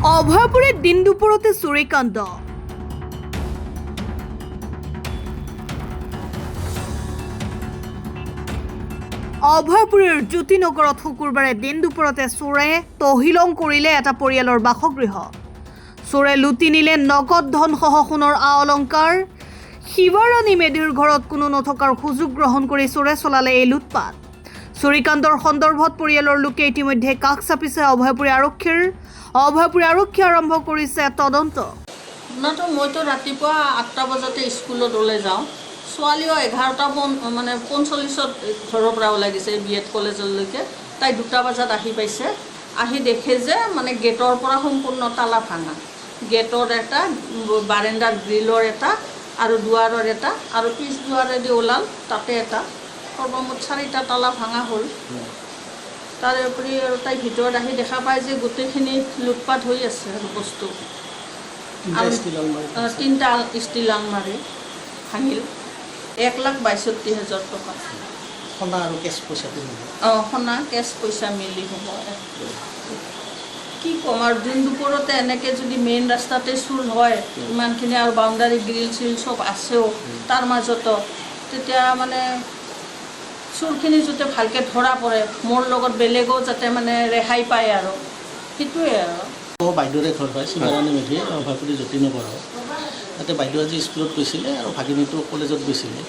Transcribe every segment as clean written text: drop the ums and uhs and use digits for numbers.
অভয়পুৰে দিন দুপুৰতে চুৰিকাণ্ড। অভয়পুৰেৰ জ্যোতিনগৰত শুকুৰবাৰে দিন দুপুৰতে চোৰে তহিলং কৰিলে এটা পৰিয়ালৰ বাসগৃহ। চোৰে লুটি নিলে নগদ ধনসহ সোণৰ আ অলংকাৰ। শিৱাৰাণী মেধিৰ ঘৰত কোনো নথকাৰ সুযোগ গ্ৰহণ কৰি চোৰে চলালে এই লুটপাট। চুৰিকাণ্ডৰ সন্দৰ্ভত পৰিয়ালৰ লোকে ইতিমধ্যে কাষ চাপিছে অভয়পুৰী আৰক্ষীৰ। অভয়পুৰী আৰক্ষী আৰম্ভ কৰিছে তদন্ত। মইতো ৰাতিপুৱা 8টা বজাতে স্কুলত ওলাই যাওঁ। ছোৱালীও 11টা মানে 45ত ঘৰৰ পৰা ওলাই গৈছে BEd কলেজলৈকে। তাই 2টা বজাত আহি পাইছে। আহি দেখে যে মানে গেটৰ পৰা সম্পূৰ্ণ তালা ভাঙা। গেটৰ এটা, বাৰেণ্ডাৰ গ্ৰিলৰ এটা আৰু দুৱাৰৰ এটা আৰু পিছ দুৱাৰেদি ওলাল তাতে এটা, সৰ্বমুঠ 4টা তালা ভাঙা হ'ল। তাৰে উপৰি আৰু তাই ভিতৰত আহি দেখা পায় যে গোটেইখিনি লুটপাট হৈ আছে বস্তু। 3টা ষ্টিল আলমাৰী ভাঙিল। 1,62,000 টকা সোণা আৰু কেছ পইচা সোণা কেছ পইচা মিলি হ'ব। কি ক'ম আৰু দিন দুপৰতে এনেকৈ যদি মেইন ৰাস্তাতে চুৰ হয়, ইমানখিনি আৰু বাউণ্ডাৰী গ্ৰিল চিল চব আছেও তাৰ মাজতো, তেতিয়া মানে চুৰখিনি যাতে ভালকৈ ধৰা পৰে, মোৰ লগত বেলেগো যাতে মানে ৰেহাই পায় আৰু সেইটোৱে আৰু। বাইদেউৰে ঘৰ হয় শিৱাৰাণী মেধি, অভয়পুৰী জ্যোতিনগৰ। তাতে বাইদেউ আজি স্কুলত গৈছিলে আৰু ভাগিনীটো কলেজত গৈছিলে।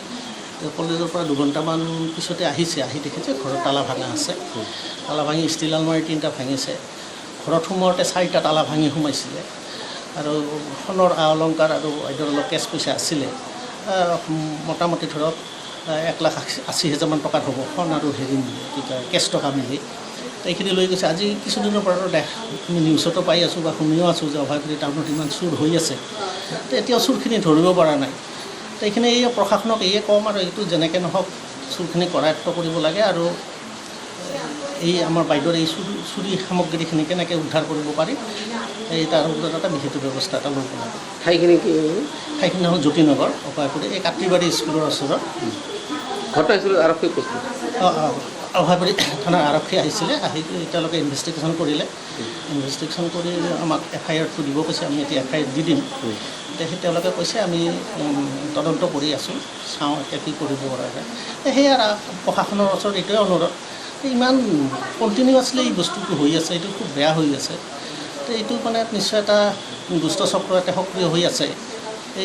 কলেজৰ পৰা 2 ঘণ্টামান পিছতে আহিছে। আহি দেখিছে ঘৰত তালা ভাঙা আছে। তালা ভাঙি ষ্টিল আলমাৰী 3টা ভাঙিছে। ঘৰত সোমাওঁতে 4টা তালা ভাঙি সোমাইছিলে আৰু সোণৰ আ অলংকাৰ আৰু বাইদেউৰ অলপ কেছ পইচা আছিলে। মোটামুটি ধৰক 1,80,000 টকাত হ'ব, সোণ আৰু হেৰি মিলি, কি কয় কেছ টকা মিলি। এইখিনি লৈ গৈছে। আজি কিছুদিনৰ পৰা আমি নিউজতো পাই আছোঁ বা শুনিও আছোঁ যে অভয়পুৰী টাউনত ইমান চুৰ হৈ আছে। এতিয়াও চুৰখিনি ধৰিব পৰা নাই। এইখিনি এই প্ৰশাসনক এয়ে ক'ম আৰু এইটো যেনেকৈ নহওক চুৰখিনি কৰায়ত্ব কৰিব লাগে আৰু এই আমাৰ বাইদেউৰ এই চুৰি সামগ্ৰীখিনি কেনেকৈ উদ্ধাৰ কৰিব পাৰি এই তাৰ ওপৰত এটা বিহিত ব্যৱস্থা এটা ল'ব লাগে। ঠাইখিনি কি? ঠাইখিনি হ'ল জ্যোতিনগৰ, অভয়পুৰী, এই কাট্ৰিবাৰী স্কুলৰ ওচৰত। ঘটনাস্থলীত আৰক্ষী উপস্থিত? অভয়পুৰী থানাৰ আৰক্ষী আহিছিলে। আহি তেওঁলোকে ইনভেষ্টিগেশ্যন কৰিলে। ইনভেষ্টিগেশ্যন কৰি আমাক FIR-টো দিব কৈছে। আমি এতিয়া FIR দি দিম। তেওঁলোকে কৈছে আমি তদন্ত কৰি আছোঁ, চাওঁ এতিয়া কি কৰিব পৰা যায়। সেয়ে আৰু প্ৰশাসনৰ ওচৰত এইটোৱে অনুৰোধ, ইমান কণ্টিনিউৱাছলি এই বস্তুটো হৈ আছে, এইটো খুব বেয়া হৈ আছে। এইটো মানে নিশ্চয় এটা দুষ্ট চক্ৰ এটা সক্ৰিয় হৈ আছে।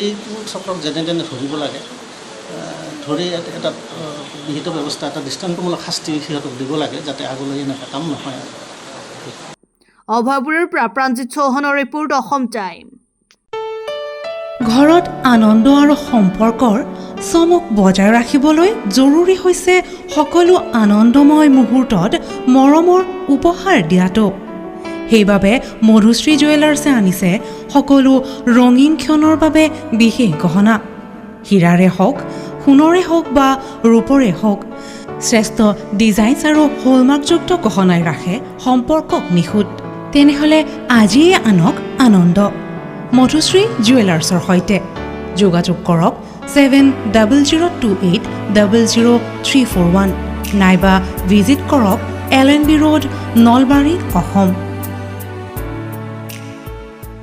এইটো চক্ৰক যেনে তেনে ধৰিব লাগে। ধৰি এটা বিহিত ব্যৱস্থা, এটা দৃষ্টান্তমূলক শাস্তি সিহঁতক দিব লাগে, যাতে আগলৈ এনেকুৱা কাম নহয়। অভয়পুৰৰ পৰা প্ৰাঞ্জিত চৌহানৰ ৰিপৰ্ট, অসম টাইম। ঘৰত আনন্দ আৰু সম্পৰ্কৰ চমক বজাই ৰাখিবলৈ জৰুৰী হৈছে সকলো আনন্দময় মুহূৰ্তত মৰমৰ উপহাৰ দিয়াটো। সেইবাবে মধুশ্ৰী জুৱেলাৰ্ছে আনিছে সকলো ৰঙীন ক্ষণৰ বাবে বিশেষ গহনা। হীৰাৰে হওক, সোণৰে হওক বা ৰূপৰে হওক, শ্ৰেষ্ঠ ডিজাইনছ আৰু হলমাৰ্কযুক্ত গহনাই ৰাখে সম্পৰ্কক নিখুঁত। তেনেহ'লে আজিয়ে আনক আনন্দ মধুশ্ৰী জুৱেলাৰ্ছৰ সৈতে। যোগাযোগ কৰক 7028000341 নাইবা ভিজিট কৰক LNB ৰোড, নলবাৰী, অসম।